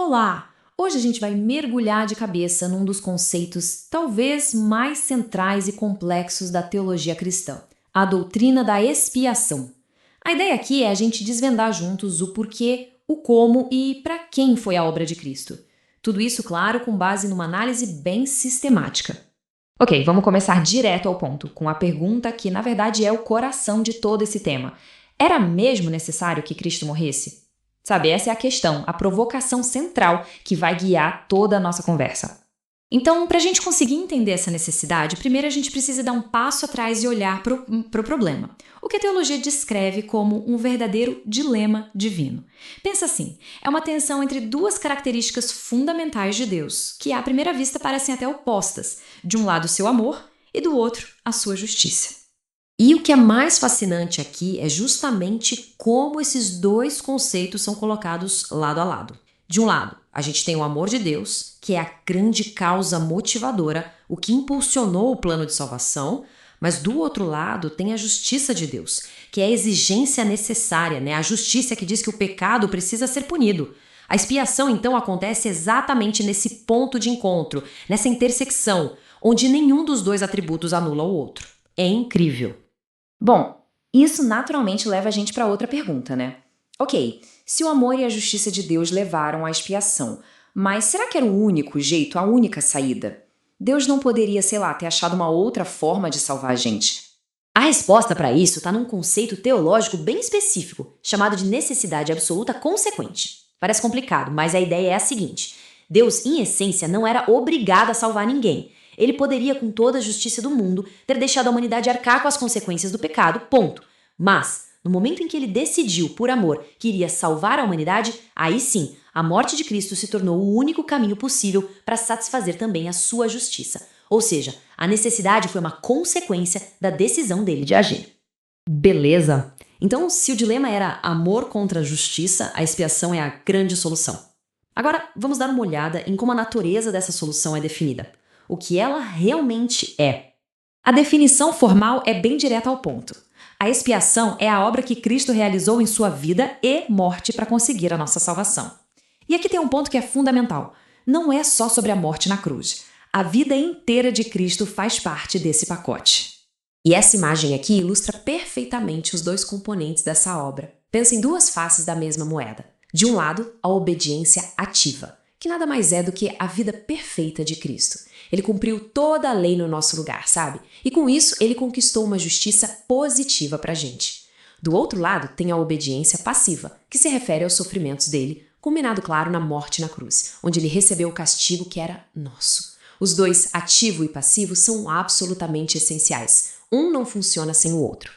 Olá! Hoje a gente vai mergulhar de cabeça num dos conceitos talvez mais centrais e complexos da teologia cristã, a doutrina da expiação. A ideia aqui é a gente desvendar juntos o porquê, o como e para quem foi a obra de Cristo. Tudo isso, claro, com base numa análise bem sistemática. Ok, vamos começar direto ao ponto, com a pergunta que, na verdade, é o coração de todo esse tema. Era mesmo necessário que Cristo morresse? Sabe, essa é a questão, a provocação central que vai guiar toda a nossa conversa. Então, para a gente conseguir entender essa necessidade, primeiro a gente precisa dar um passo atrás e olhar para o problema. O que a teologia descreve como um verdadeiro dilema divino. Pensa assim, é uma tensão entre duas características fundamentais de Deus, que à primeira vista parecem até opostas. De um lado, seu amor, e do outro, a sua justiça. E o que é mais fascinante aqui é justamente como esses dois conceitos são colocados lado a lado. De um lado, a gente tem o amor de Deus, que é a grande causa motivadora, o que impulsionou o plano de salvação, mas do outro lado tem a justiça de Deus, que é a exigência necessária, a justiça que diz que o pecado precisa ser punido. A expiação, então, acontece exatamente nesse ponto de encontro, nessa intersecção, onde nenhum dos dois atributos anula o outro. É incrível. Bom, isso naturalmente leva a gente para outra pergunta, né? Ok, se o amor e a justiça de Deus levaram à expiação, mas será que era o único jeito, a única saída? Deus não poderia, ter achado uma outra forma de salvar a gente? A resposta para isso está num conceito teológico bem específico, chamado de necessidade absoluta consequente. Parece complicado, mas a ideia é a seguinte: Deus, em essência, não era obrigado a salvar ninguém. Ele poderia, com toda a justiça do mundo, ter deixado a humanidade arcar com as consequências do pecado, ponto. Mas, no momento em que ele decidiu, por amor, que iria salvar a humanidade, aí sim, a morte de Cristo se tornou o único caminho possível para satisfazer também a sua justiça. Ou seja, a necessidade foi uma consequência da decisão dele de agir. Beleza? Então, se o dilema era amor contra a justiça, a expiação é a grande solução. Agora, vamos dar uma olhada em como a natureza dessa solução é definida. O que ela realmente é. A definição formal é bem direta ao ponto. A expiação é a obra que Cristo realizou em sua vida e morte para conseguir a nossa salvação. E aqui tem um ponto que é fundamental. Não é só sobre a morte na cruz. A vida inteira de Cristo faz parte desse pacote. E essa imagem aqui ilustra perfeitamente os dois componentes dessa obra. Pensa em duas faces da mesma moeda. De um lado, a obediência ativa, que nada mais é do que a vida perfeita de Cristo. Ele cumpriu toda a lei no nosso lugar, sabe? E com isso, ele conquistou uma justiça positiva pra gente. Do outro lado, tem a obediência passiva, que se refere aos sofrimentos dele, culminado, claro, na morte na cruz, onde ele recebeu o castigo que era nosso. Os dois, ativo e passivo, são absolutamente essenciais. Um não funciona sem o outro.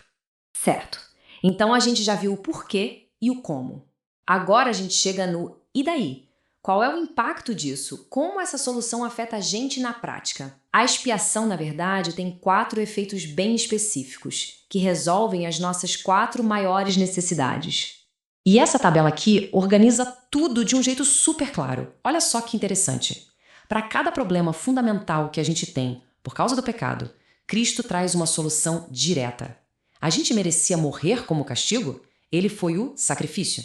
Certo. Então a gente já viu o porquê e o como. Agora a gente chega no e daí? Qual é o impacto disso? Como essa solução afeta a gente na prática? A expiação, na verdade, tem 4 efeitos bem específicos, que resolvem as nossas 4 maiores necessidades. E essa tabela aqui organiza tudo de um jeito super claro. Olha só que interessante. Para cada problema fundamental que a gente tem por causa do pecado, Cristo traz uma solução direta. A gente merecia morrer como castigo? Ele foi o sacrifício.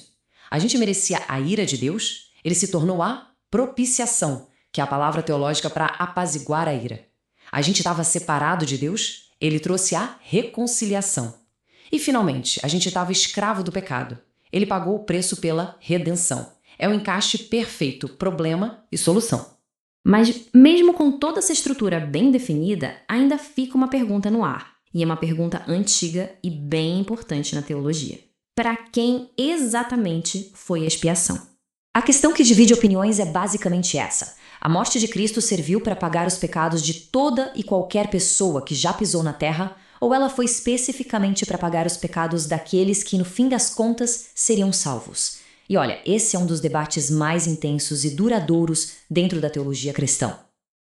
A gente merecia a ira de Deus? Ele se tornou a propiciação, que é a palavra teológica para apaziguar a ira. A gente estava separado de Deus? Ele trouxe a reconciliação. E, finalmente, a gente estava escravo do pecado. Ele pagou o preço pela redenção. É o encaixe perfeito, problema e solução. Mas, mesmo com toda essa estrutura bem definida, ainda fica uma pergunta no ar. E é uma pergunta antiga e bem importante na teologia. Para quem exatamente foi a expiação? A questão que divide opiniões é basicamente essa. A morte de Cristo serviu para pagar os pecados de toda e qualquer pessoa que já pisou na terra, ou ela foi especificamente para pagar os pecados daqueles que, no fim das contas, seriam salvos? E olha, esse é um dos debates mais intensos e duradouros dentro da teologia cristã.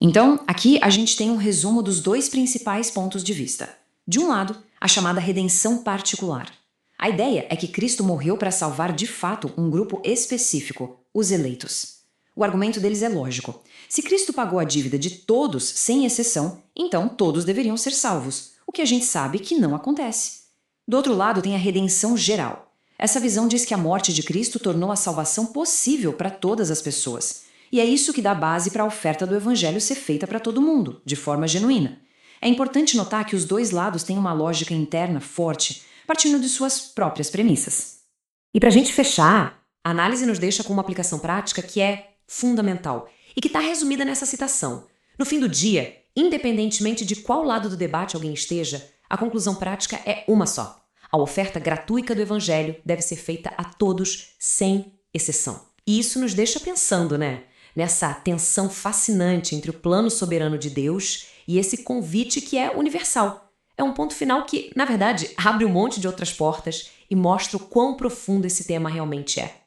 Então, aqui a gente tem um resumo dos 2 principais pontos de vista. De um lado, a chamada redenção particular. A ideia é que Cristo morreu para salvar de fato um grupo específico, os eleitos. O argumento deles é lógico. Se Cristo pagou a dívida de todos, sem exceção, então todos deveriam ser salvos, o que a gente sabe que não acontece. Do outro lado tem a redenção geral. Essa visão diz que a morte de Cristo tornou a salvação possível para todas as pessoas. E é isso que dá base para a oferta do Evangelho ser feita para todo mundo, de forma genuína. É importante notar que os dois lados têm uma lógica interna forte, partindo de suas próprias premissas. E para a gente fechar, a análise nos deixa com uma aplicação prática que é fundamental e que está resumida nessa citação. No fim do dia, independentemente de qual lado do debate alguém esteja, a conclusão prática é uma só. A oferta gratuita do Evangelho deve ser feita a todos, sem exceção. E isso nos deixa pensando, né? Nessa tensão fascinante entre o plano soberano de Deus e esse convite que é universal. É um ponto final que, na verdade, abre um monte de outras portas e mostra o quão profundo esse tema realmente é.